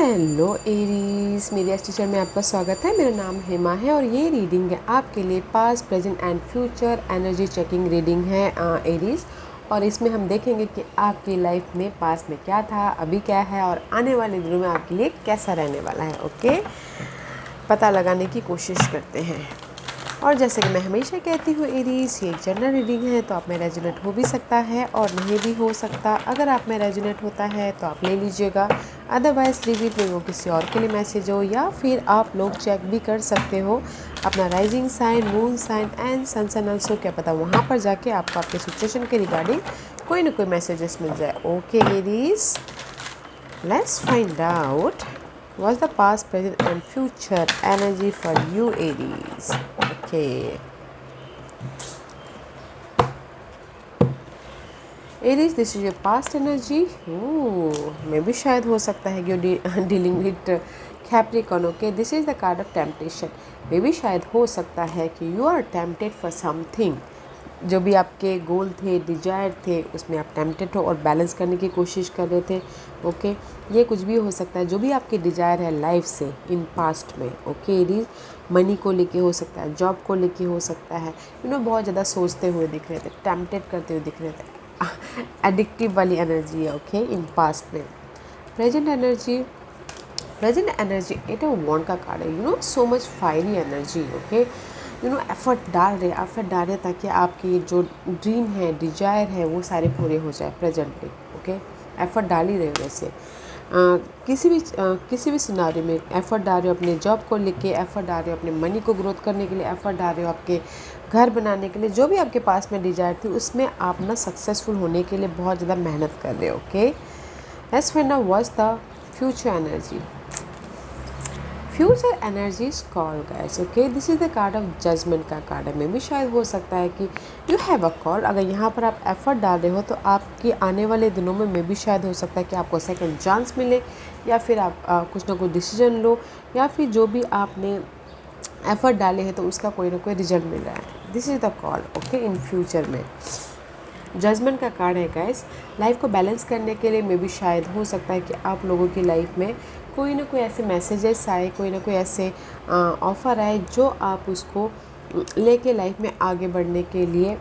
Hello Aries, मेरी आज teacher में आपका स्वागत है। मेरा नाम हेमा है और ये रीडिंग है आपके लिए past present and future energy checking reading है एरीज। और इसमें हम देखेंगे कि आपकी लाइफ में पास्ट में क्या था, अभी क्या है और आने वाले दिनों में आपके लिए कैसा रहने वाला है। ओके, पता लगाने की कोशिश करते हैं। और जैसे कि मैं हमेशा कहती हूँ एरीज, ये एक जनरल रीडिंग है तो आप में रेजोनेट हो भी सकता है और नहीं भी हो सकता। अगर आप में रेजोनेट होता है तो आप ले लीजिएगा, अदरवाइज लीव इट, वो किसी और के लिए मैसेज हो। या फिर आप लोग चेक भी कर सकते हो अपना rising sign, moon sign and sun sign also, क्या पता वहाँ पर जाके आपको आपके सिचुएशन के रिगार्डिंग कोई ना कोई मैसेजेस मिल जाए। Okay Aries, let's find out what's the past, present and future energy for you Aries. Okay, Aries, this is your past energy. मैं भी शायद हो सकता है कि dealing with Capricorn. Okay, this is the card of temptation. मैं भी शायद हो सकता है कि you are tempted for something. जो भी आपके गोल थे, डिजायर थे, उसमें आप टेम्पटेड हो और बैलेंस करने की कोशिश कर रहे थे। ओके, ये कुछ भी हो सकता है जो भी आपकी डिजायर है लाइफ से इन पास्ट में। ओके एरीज, मनी को लेके हो सकता है, जॉब को लेके हो सकता है, बहुत ज़्यादा सोचते हुए दिख रहे थे, टेम्पटेड करते हुए दिख रहे थे। एडिक्टिव वाली एनर्जी है ओके इन पास्ट में। प्रेजेंट एनर्जी, एट वॉन्ड का कार्ड है, so much fiery energy. Okay, effort डाल रहे ताकि आपकी जो ड्रीम है, डिजायर है, वो सारे पूरे हो जाए प्रेजेंटली। ओके, एफर्ट डाल ही रहे हो वैसे किसी भी सिनारी में एफर्ट डाल रहे हो, अपने जॉब को लेके एफर्ट डाल रहे हो, अपने मनी को ग्रोथ करने के लिए एफर्ट डाल रहे हो, आपके घर बनाने के लिए, जो भी आपके पास में डिजायर थी उसमें आप ना सक्सेसफुल होने के लिए बहुत ज़्यादा मेहनत कर रहे हो। Okay, let's find out what's the future energy. Future energy is call guys. Okay, this is the card of judgement का कार्ड है। में भी शायद हो सकता है कि यू हैव अ कॉल, अगर यहाँ पर आप एफर्ट डाल रहे हो तो आपके आने वाले दिनों में भी शायद हो सकता है कि आपको सेकंड चांस मिले, या फिर आप कुछ ना कुछ डिसीजन लो, या फिर जो भी आपने एफर्ट डाले हैं तो उसका कोई ना कोई रिजल्ट मिल रहा है। This is the call okay in future में। जजमेंट का कार्ड है गाइस। लाइफ को बैलेंस करने के लिए में भी शायद हो सकता है कि आप लोगों की लाइफ में कोई ना कोई ऐसे मैसेजेस आए, कोई ना कोई ऐसे ऑफ़र आए जो आप उसको लेके लाइफ में आगे बढ़ने के लिए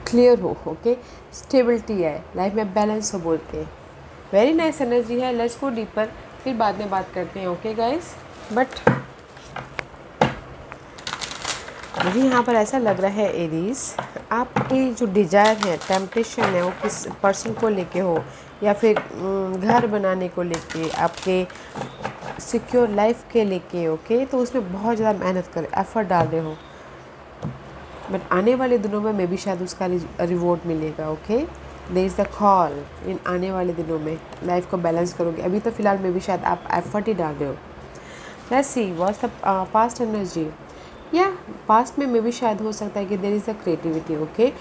क्लियर हो। ओके, स्टेबिलिटी है लाइफ में, बैलेंस हो बोलते हैं। वेरी नाइस एनर्जी है। लेट्स गो डीपर, फिर बाद में बात करते हैं। ओके गाइस, बट मुझे यहाँ पर ऐसा लग रहा है एरीज, आपकी जो डिज़ायर है, टेम्पटेशन है, वो किस पर्सन को लेके हो, या फिर घर बनाने को लेके, आपके सिक्योर लाइफ के लेके। ओके, तो उसमें बहुत ज़्यादा मेहनत कर, एफर्ट डाल रहे हो, बट आने वाले दिनों में भी शायद उसका रिवॉर्ड मिलेगा। Okay, there is the call, इन आने वाले दिनों में लाइफ को बैलेंस करोगे। अभी तो फिलहाल में भी शायद आप एफर्ट ही डाल रहे हो। Let's see what's the past energy. या पास्ट में भी शायद हो सकता है कि there is a creativity. Okay,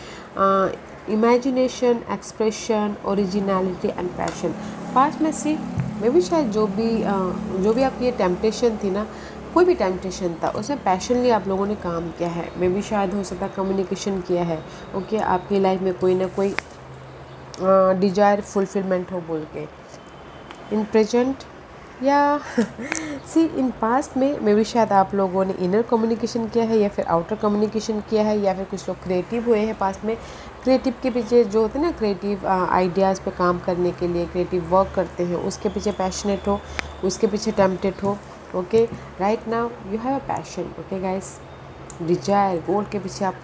imagination, expression, originality and passion. Past में सी में भी शायद जो भी आपकी ये टेम्पटेशन थी ना, कोई भी टेम्पटेशन था उसमें पैशनली आप लोगों ने काम किया है। में भी शायद हो सकता है कम्युनिकेशन किया है। ओके, आपकी लाइफ में कोई ना कोई डिजायर फुलफिलमेंट हो बोल के। इन प्रेजेंट या सी इन पास्ट में भी शायद आप लोगों ने इनर कम्युनिकेशन किया है, या फिर आउटर कम्युनिकेशन किया है, या फिर कुछ लोग क्रिएटिव हुए हैं पास्ट में। क्रिएटिव के पीछे जो होते हैं ना, क्रिएटिव आइडियाज़ पे काम करने के लिए क्रिएटिव वर्क करते हैं, उसके पीछे पैशनेट हो, उसके पीछे टेम्पटेड हो। Okay, right now you have a passion. Okay guys, desire, goal के पीछे आप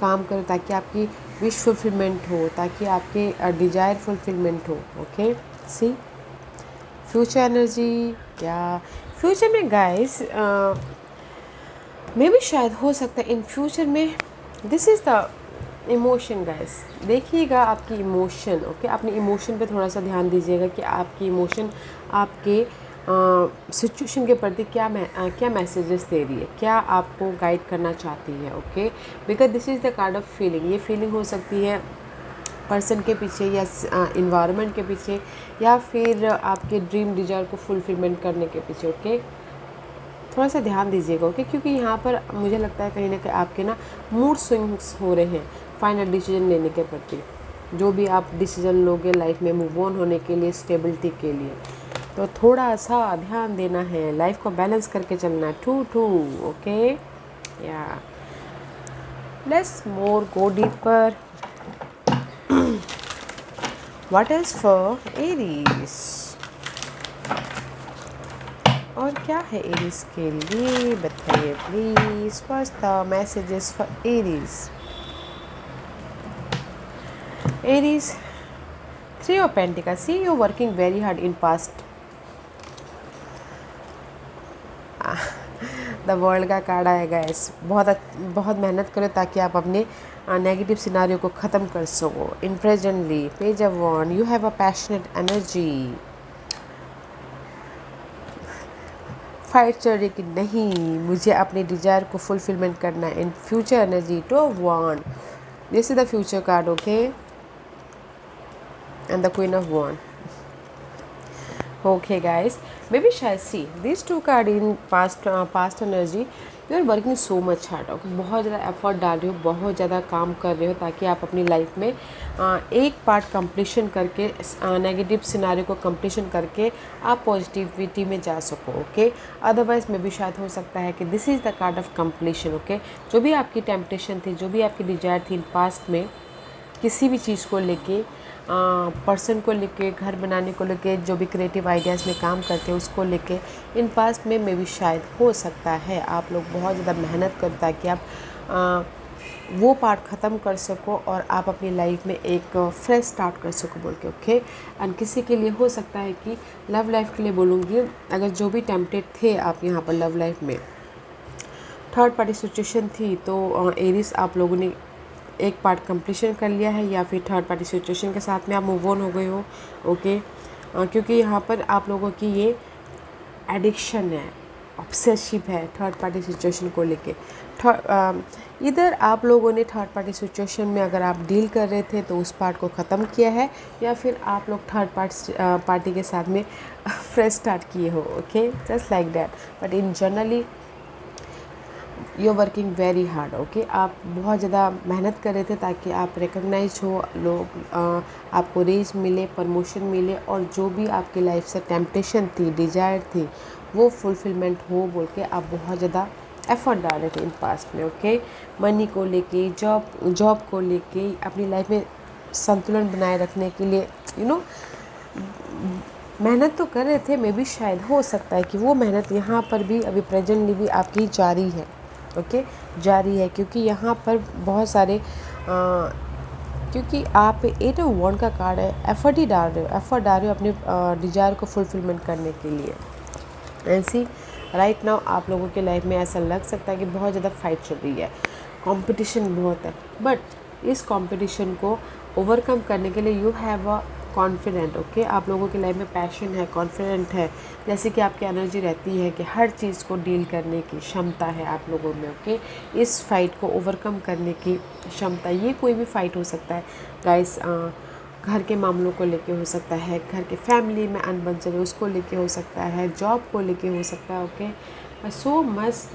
काम करो ताकि आपकी विश फुलफिलमेंट हो, ताकि आपके डिजायर फुलफिलमेंट हो। ओके, सी फ्यूचर एनर्जी। या फ्यूचर में गाइस में भी शायद हो सकता है इन फ्यूचर में, this is the emotion guys. देखिएगा आपकी इमोशन। ओके, अपने इमोशन पे थोड़ा सा ध्यान दीजिएगा कि आपकी इमोशन आपके सिचुएशन के प्रति क्या मैसेजेस दे रही है, क्या आपको गाइड करना चाहती है। Okay, because this is the card of feeling. ये फीलिंग हो सकती है पर्सन के पीछे, या इन्वायरमेंट के पीछे, या फिर आपके ड्रीम डिजायर को फुलफिलमेंट करने के पीछे। ओके, थोड़ा सा ध्यान दीजिएगा। ओके, क्योंकि यहाँ पर मुझे लगता है कहीं ना कहीं आपके ना मूड स्विंग्स हो रहे हैं फाइनल डिसीजन लेने के प्रति। जो भी आप डिसीजन लोगे लाइफ में मूव ऑन होने के लिए, स्टेबिलिटी के लिए, तो थोड़ा सा ध्यान देना है, लाइफ को बैलेंस करके चलना है। 2 ओके या let's more go deeper. What is for Aries, और क्या है एरीज के लिए बताइए please. What's the messages for Aries. Aries, 3 of Pentacles. See, you're working very hard in past. The world का कार्ड आएगा। इस बहुत मेहनत करो ताकि आप अपने नेगेटिव सिनारियो को ख़त्म कर सको। In presently page of wands, you have a passionate energy. Fight चल रही कि नहीं, मुझे अपने डिजायर को फुलफिलमेंट करना है। In future energy, two of wand, this is the future card, okay, and the Queen of Wands. Okay guys, maybe shall see these 2 card in past energy. You are working so much hard, okay? बहुत ज़्यादा effort डाल रहे हो, बहुत ज़्यादा काम कर रहे हो ताकि आप अपनी लाइफ में एक पार्ट कंप्लीशन करके, नेगेटिव सिनारियो को कंप्लीशन करके आप पॉजिटिविटी में जा सको, ओके। अदरवाइज में भी शायद हो सकता है कि this is the card of completion, okay. जो भी आपकी टेम्पटेशन थी, जो भी आपकी डिजायर थी इन पास्ट में, किसी भी चीज़ को लेके, पर्सन को लेके, घर बनाने को लेके, जो भी क्रिएटिव आइडियाज़ में काम करते हैं उसको लेके, इन पास्ट में भी शायद हो सकता है आप लोग बहुत ज़्यादा मेहनत करो ताकि आप वो पार्ट ख़त्म कर सको और आप अपनी लाइफ में एक फ्रेश स्टार्ट कर सको बोल के, ओके। एंड किसी के लिए हो सकता है कि लव लाइफ के लिए बोलूँगी, अगर जो भी टेम्पटेड थे आप यहाँ पर लव लाइफ में, थर्ड पार्टी सिचुएशन थी, तो एरीज आप लोगों ने एक पार्ट कंप्लीशन कर लिया है या फिर थर्ड पार्टी सिचुएशन के साथ में आप मूव ऑन हो गए हो, ओके। क्योंकि यहाँ पर आप लोगों की ये एडिक्शन है, ऑब्सेसिव है थर्ड पार्टी सिचुएशन को लेके। इधर आप लोगों ने थर्ड पार्टी सिचुएशन में अगर आप डील कर रहे थे तो उस पार्ट को ख़त्म किया है, या फिर आप लोग थर्ड पार्टी के साथ में फ्रेश स्टार्ट किए हो, okay, just like that. But in generally you are working very hard, okay. आप बहुत ज़्यादा मेहनत कर रहे थे ताकि आप रिकॉग्नाइज हो, लोग आपको रेज मिले, प्रमोशन मिले, और जो भी आपकी लाइफ से टेम्पटेशन थी, डिज़ायर थी, वो फुलफिलमेंट हो बोल के आप बहुत ज़्यादा एफर्ट डाल रहे थे इन पास्ट में, ओके। मनी को लेके, जॉब को लेके, अपनी लाइफ में संतुलन बनाए रखने के लिए, यू नो, मेहनत तो कर रहे थे। मे भी शायद हो सकता है कि वो मेहनत यहाँ पर भी अभी प्रेजेंटली भी आपकी जारी है, ओके, जारी है। क्योंकि यहाँ पर बहुत सारे क्योंकि आप 8 ऑफ वॉन्ड का कार्ड है, एफर्ट डाल रहे हो अपने डिज़ायर को फुलफिलमेंट करने के लिए। ऐसी राइट नाउ आप लोगों के लाइफ में ऐसा लग सकता है कि बहुत ज़्यादा फाइट चल रही है, कंपटीशन बहुत है, बट इस कंपटीशन को ओवरकम करने के लिए you have a confident, okay. आप लोगों की लाइफ में पैशन है, कॉन्फिडेंट है, जैसे कि आपकी एनर्जी रहती है कि हर चीज़ को डील करने की क्षमता है आप लोगों में, ओके। इस फाइट को ओवरकम करने की क्षमता, ये कोई भी फाइट हो सकता है गाइस, घर के मामलों को लेके हो सकता है, घर के फैमिली में अनबन चले उसको लेके हो सकता है, जॉब को लेके हो सकता है, okay. So much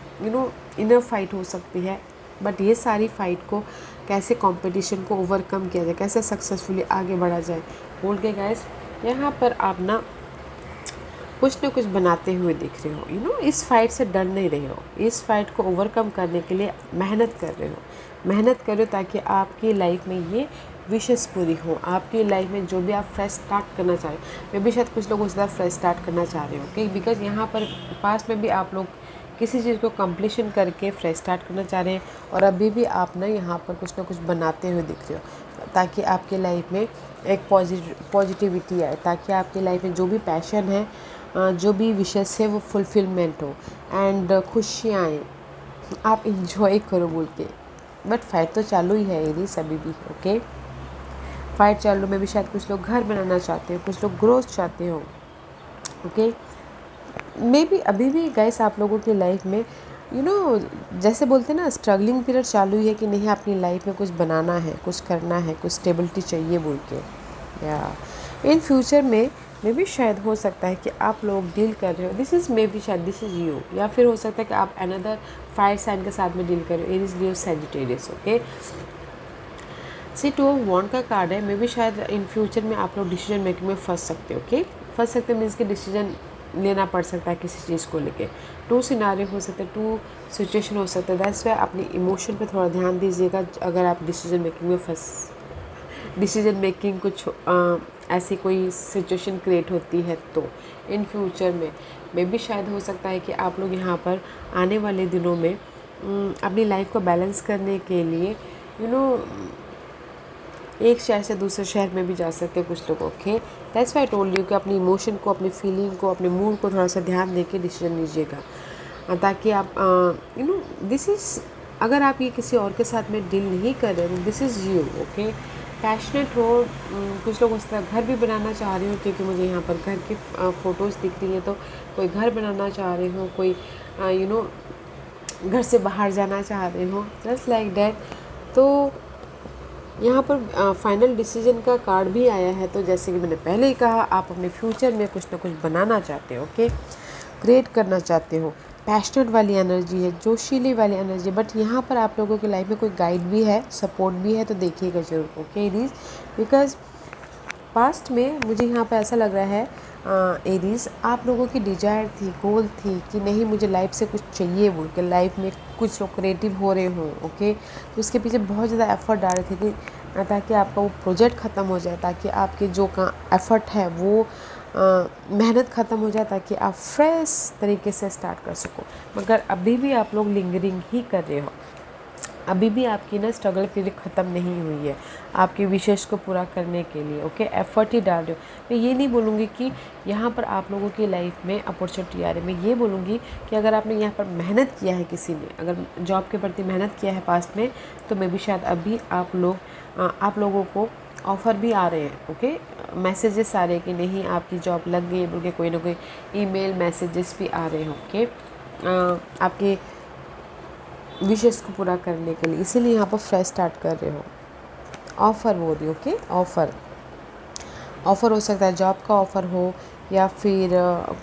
inner fight हो सकती है, बट ये सारी फाइट को कैसे कंपटीशन को ओवरकम किया जाए, कैसे सक्सेसफुली आगे बढ़ा जाए बोल के गाइस, यहाँ पर आप ना कुछ न कुछ बनाते हुए दिख रहे हो, इस फाइट से डर नहीं रहे हो, इस फाइट को ओवरकम करने के लिए मेहनत कर रहे हो ताकि आपकी लाइफ में ये विशेष पूरी हो, आपकी लाइफ में जो भी आप फ्रेश स्टार्ट करना चाह रहे हो। मे भी शायद कुछ लोग उसका फ्रेश स्टार्ट करना चाह रहे हो, ओके, बिकॉज यहाँ पर पास्ट में भी आप लोग किसी चीज़ को कंप्लीशन करके फ्रेश स्टार्ट करना चाह रहे हैं, और अभी भी आप ना यहाँ पर कुछ ना कुछ बनाते हुए दिख रहे हो ताकि आपकी लाइफ में एक पॉजिटिविटी आए, ताकि आपकी लाइफ में जो भी पैशन है, जो भी विशेष है, वो फुलफिलमेंट हो एंड खुशियाँ आएँ, आप इंजॉय करो बोल के। बट फाइट तो चालू ही है एरीज अभी भी, ओके। फाइट चालू में भी शायद कुछ लोग घर बनाना चाहते हो, कुछ लोग ग्रोथ चाहते हो, ओके। मे बी अभी भी गाइस आप लोगों की लाइफ में जैसे बोलते हैं ना, स्ट्रगलिंग पीरियड चालू ही है कि नहीं, अपनी लाइफ में कुछ बनाना है, कुछ करना है, कुछ स्टेबिलिटी चाहिए बोल के, या इन फ्यूचर में मे भी शायद हो सकता है कि आप लोग डील कर रहे हो, दिस इज़ मे बी शायद दिस इज़ यू, या फिर हो सकता है कि आप अनदर फायर साइन के साथ में डील कर रहे हो, Aries, Leo, Sagittarius, okay. See 2 of wands का कार्ड है, मे बी शायद इन फ्यूचर में आप लोग डिसीजन मेकिंग में फंस सकते हो, ओके। फंस सकते मीन्स कि डिसीजन लेना पड़ सकता है किसी चीज़ को लेके। 2 सिनारियो हो सकते हैं, 2 सिचुएशन हो सकते हैं। दैट्स वाई अपनी इमोशन पे थोड़ा ध्यान दीजिएगा अगर आप डिसीजन मेकिंग कुछ ऐसी कोई सिचुएशन क्रिएट होती है तो इन फ्यूचर में मे भी शायद हो सकता है कि आप लोग यहाँ पर आने वाले दिनों में अपनी लाइफ को बैलेंस करने के लिए एक शहर से दूसरे शहर में भी जा सकते हैं कुछ लोग। Okay, that's why I told you कि अपनी इमोशन को, अपनी फीलिंग को, अपने मूड को थोड़ा सा ध्यान दे के डिसीजन लीजिएगा, ताकि आप दिस इज़, अगर आप ये किसी और के साथ में डील नहीं कर रहे हो, this is you. Okay, passionate हो। कुछ लोग उस तरह घर भी बनाना चाह रहे हो, क्योंकि मुझे यहाँ पर घर की फ़ोटोज़ दिख रही है, तो कोई घर बनाना चाह रहे हो, कोई घर से बाहर जाना चाह रहे हो, जस्ट लाइक डैट। तो यहाँ पर फाइनल डिसीजन का कार्ड भी आया है। तो जैसे कि मैंने पहले ही कहा, आप अपने फ्यूचर में कुछ ना कुछ बनाना चाहते हो, ओके, क्रिएट करना चाहते हो। पैशनेट वाली एनर्जी है, जोशीली वाली एनर्जी। बट यहाँ पर आप लोगों की लाइफ में कोई गाइड भी है, सपोर्ट भी है, तो देखिएगा जरूर। ओके एरीज, बिकॉज पास्ट में मुझे यहाँ पर ऐसा लग रहा है एरीज, आप लोगों की डिजायर थी, गोल थी कि नहीं मुझे लाइफ से कुछ चाहिए, बोल के लाइफ में कुछ लोग क्रिएटिव हो रहे हों। ओके, तो उसके पीछे बहुत ज़्यादा एफर्ट डाल रहे थे कि ताकि आपका वो प्रोजेक्ट ख़त्म हो जाए, ताकि आपके जो का एफर्ट है वो मेहनत ख़त्म हो जाए, ताकि आप फ्रेश तरीके से स्टार्ट कर सको। मगर अभी भी आप लोग लिंगरिंग ही कर रहे हो, अभी भी आपकी ना स्ट्रगल पीरियड ख़त्म नहीं हुई है आपकी विशेष को पूरा करने के लिए। ओके, एफर्ट ही डाल रहे हो। मैं ये नहीं बोलूँगी कि यहाँ पर आप लोगों की लाइफ में अपॉर्चुनिटी आ रही है। मैं ये बोलूँगी कि अगर आपने यहाँ पर मेहनत किया है, किसी ने अगर जॉब के प्रति मेहनत किया है पास्ट में, तो मे भी शायद अभी आप लोगों को ऑफ़र भी आ रहे हैं। ओके, मैसेजेस आ रहे हैं कि नहीं आपकी जॉब लग गई, बोल के कोई ना कोई ईमेल मैसेजेस भी आ रहे हैं। ओके, आपके विशेष को पूरा करने के लिए, इसीलिए यहाँ पर फ्रेश स्टार्ट कर रहे हो। ऑफ़र बोल रही हो। ओके, ऑफ़र हो सकता है, जॉब का ऑफ़र हो, या फिर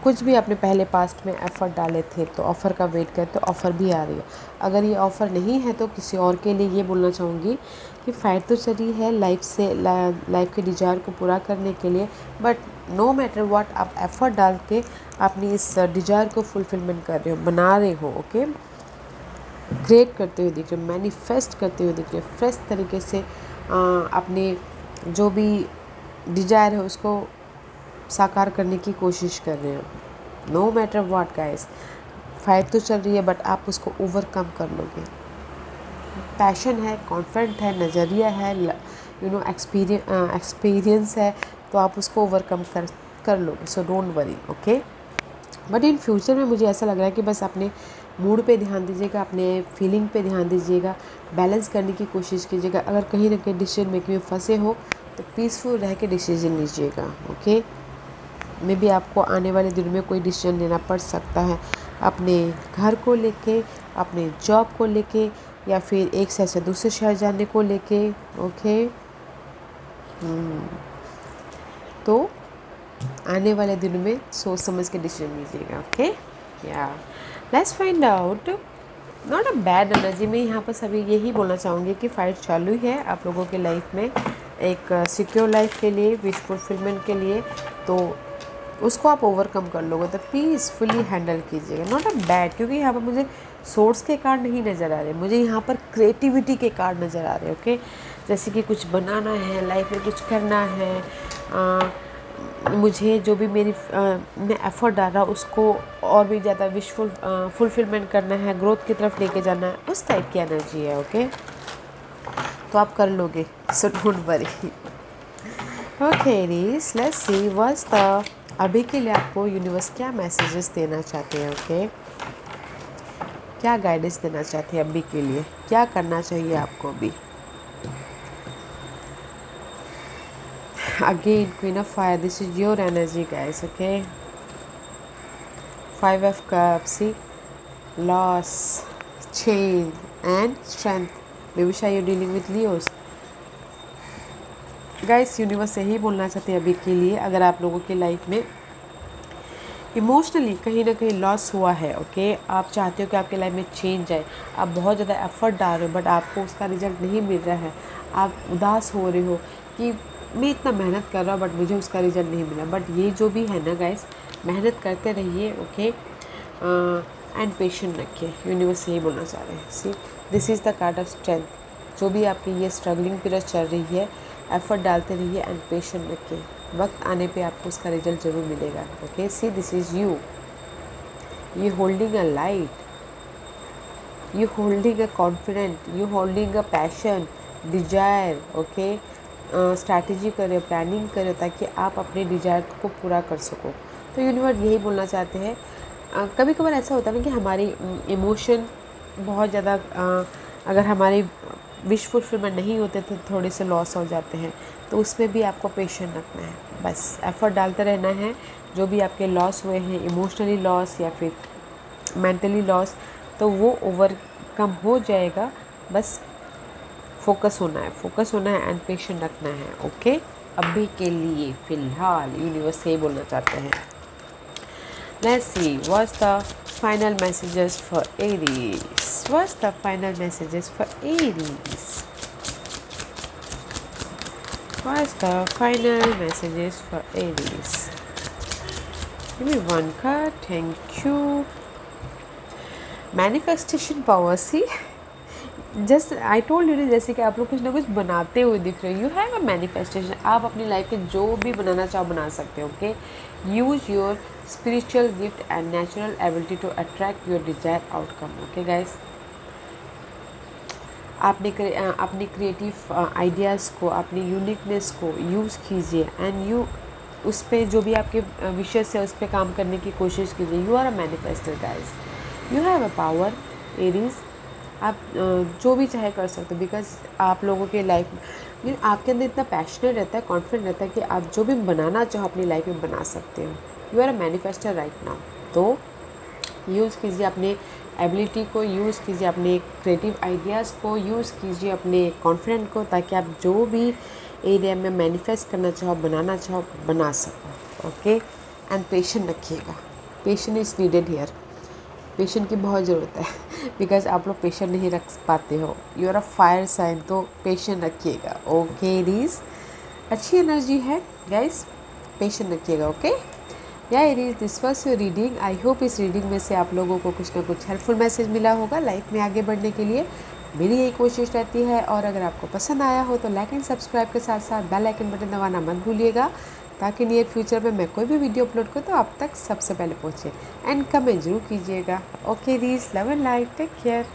कुछ भी आपने पहले पास्ट में एफ़र्ट डाले थे तो ऑफ़र का वेट करते, तो ऑफ़र भी आ रही है। अगर ये ऑफ़र नहीं है तो किसी और के लिए ये बोलना चाहूँगी कि फाइट तो चली है लाइफ के डिज़ायर को पूरा करने के लिए, बट नो मैटर व्हाट आप एफ़र्ट डाल के अपनी इस डिज़ायर को फुलफिलमेंट कर रहे हो, बना रहे हो। ओके, क्रिएट करते हुए दिख रहे हो, मैनिफेस्ट करते हुए दिख रहे हो, फ्रेश तरीके से अपने जो भी डिजायर है उसको साकार करने की कोशिश कर रहे हो। No matter what guys, fight तो चल रही है बट आप उसको ओवरकम कर लोगे। पैशन है, कॉन्फिडेंट है, नज़रिया है, एक्सपीरियंस है, तो आप उसको ओवरकम कर लोगे। So don't worry. Okay, but in future में मुझे ऐसा लग रहा है कि बस अपने मूड पे ध्यान दीजिएगा, अपने फीलिंग पे ध्यान दीजिएगा, बैलेंस करने की कोशिश कीजिएगा। अगर कहीं ना कहीं डिसीजन मेकिंग में फंसे हो तो पीसफुल रह के डिसीजन लीजिएगा। ओके, मे बी आपको आने वाले दिनों में कोई डिसीजन लेना पड़ सकता है, अपने घर को लेके, अपने जॉब को लेके, या फिर एक शहर से दूसरे शहर जाने को लेके। ओके, तो आने वाले दिनों में सोच समझ के डिसीजन लीजिएगा। ओके, या let's find out. Not a bad energy में यहाँ पर सभी यही बोलना चाहूँगी कि फाइट चालू ही है आप लोगों के लाइफ में, एक सिक्योर लाइफ के लिए, विश फुलफिलमेंट के लिए। तो उसको आप ओवरकम कर लोगे, तो पीसफुली हैंडल कीजिएगा। नॉट अ बैड, क्योंकि यहाँ पर मुझे सोर्स के कार्ड नहीं नज़र आ रहे, मुझे यहाँ पर क्रिएटिविटी के कार्ड नज़र आ रहे हैं। ओके, जैसे कि कुछ बनाना है, लाइफ में कुछ करना है, मुझे जो भी मैं एफ़र्ट डाल रहा उसको और भी ज़्यादा फुलफिलमेंट करना है, ग्रोथ की तरफ लेके जाना है, उस टाइप की एनर्जी है। ओके, तो आप कर लोगे, so don't worry. Okay Aries, let's see what's the अभी के लिए आपको यूनिवर्स क्या मैसेजेस देना चाहते हैं। ओके, क्या गाइडेंस देना चाहते हैं अभी के लिए, क्या करना चाहिए आपको अभी। Again, Queen of Fire, this is your energy guys. Okay, 5 of Cups, see, loss, change and strength. Maybe you're dealing with Leos guys। Universe यही बोलना चाहते हैं अभी के लिए, अगर आप लोगों की लाइफ में इमोशनली कहीं ना कहीं लॉस हुआ है। ओके, आप चाहते हो कि आपके लाइफ में चेंज आए, आप बहुत ज़्यादा एफर्ट डाल रहे हो बट आपको उसका रिजल्ट नहीं मिल रहा है, आप उदास हो रहे हो कि मैं इतना मेहनत कर रहा हूँ बट मुझे उसका रिजल्ट नहीं मिला। बट ये जो भी है ना गाइस, मेहनत करते रहिए, ओके, एंड पेशेंट रखिए। यूनिवर्स यही बोलना चाह रहे हैं। See, this is the card of strength. जो भी आपकी ये स्ट्रगलिंग पीरियड चल रही है, एफर्ट डालते रहिए एंड पेशेंट रखिए। वक्त आने पे आपको उसका रिजल्ट ज़रूर मिलेगा। Okay, see, this is you holding a light, you holding a confident, you holding a passion, desire, okay. Strategy करें, प्लानिंग करें ताकि आप अपने डिजायर को पूरा कर सको। तो यूनिवर्स यही बोलना चाहते हैं। कभी कभार ऐसा होता है ना कि हमारी इमोशन बहुत ज़्यादा, अगर हमारी विश फुलफिलमेंट नहीं होते तो थोड़े से लॉस हो जाते हैं। तो उसमें भी आपको पेशेंट रखना है, बस एफर्ट डालते रहना है। जो भी आपके लॉस हुए हैं, इमोशनली लॉस या फिर मेंटली लॉस, तो वो ओवरकम हो जाएगा। बस फोकस होना है एंड पेशेंट रखना है। ओके, अभी के लिए फ़िलहाल यूनिवर्स यही बोलना चाहते हैं। Let's see what's the final messages for Aries. What's the final messages for Aries. What's the final messages for Aries. Give me one card, thank you. Manifestation power, see, just I told you, जैसे कि आप लोग कुछ ना कुछ बनाते हुए दिख रहे हो। You have a manifestation. आप अपनी लाइफ में जो भी बनाना चाहो बना सकते हो। Okay, use your spiritual gift and natural ability to attract your desire outcome. Okay guys, आपने अपने क्रिएटिव आइडियाज़ को, अपनी यूनिकनेस को यूज़ कीजिए एंड यू उस पर जो भी आपके विशेष है उस पर काम करने की कोशिश कीजिए। You are a manifester guys, you have a power Aries. आप जो भी चाहे कर सकते हो, बिकॉज आप लोगों के लाइफ में आपके अंदर इतना पैशनेट रहता है, कॉन्फिडेंट रहता है कि आप जो भी बनाना चाहो अपनी लाइफ में बना सकते हो। You are a manifester right now. तो यूज़ कीजिए अपने एबिलिटी को, यूज़ कीजिए अपने क्रिएटिव आइडियाज़ को, यूज़ कीजिए अपने कॉन्फिडेंट को, ताकि आप जो भी एरिया में मैनिफेस्ट करना चाहो, बनाना चाहो, बना सको। ओके, एंड पेशेंट रखिएगा। Patient is needed here. Patient की बहुत ज़रूरत है बिकॉज आप लोग पेशेंट नहीं रख पाते हो। You are a fire sign, तो पेशेंट रखिएगा। ओके एरीज, अच्छी एनर्जी है गाइस, पेशेंट रखिएगा। ओके, या Aries, this was your reading. I hope इस रीडिंग में से आप लोगों को कुछ ना कुछ हेल्पफुल मैसेज मिला होगा लाइफ में आगे बढ़ने के लिए। मेरी यही कोशिश रहती है। और अगर आपको पसंद आया हो तो लाइक एंड सब्सक्राइब के साथ साथ बेल आइकन बटन दबाना मत भूलिएगा, ताकि नियर फ्यूचर में मैं कोई भी वीडियो अपलोड करूँ तो आप तक सबसे पहले पहुँचे। एंड कमेंट जरूर कीजिएगा। ओके रीज, love and life, take care.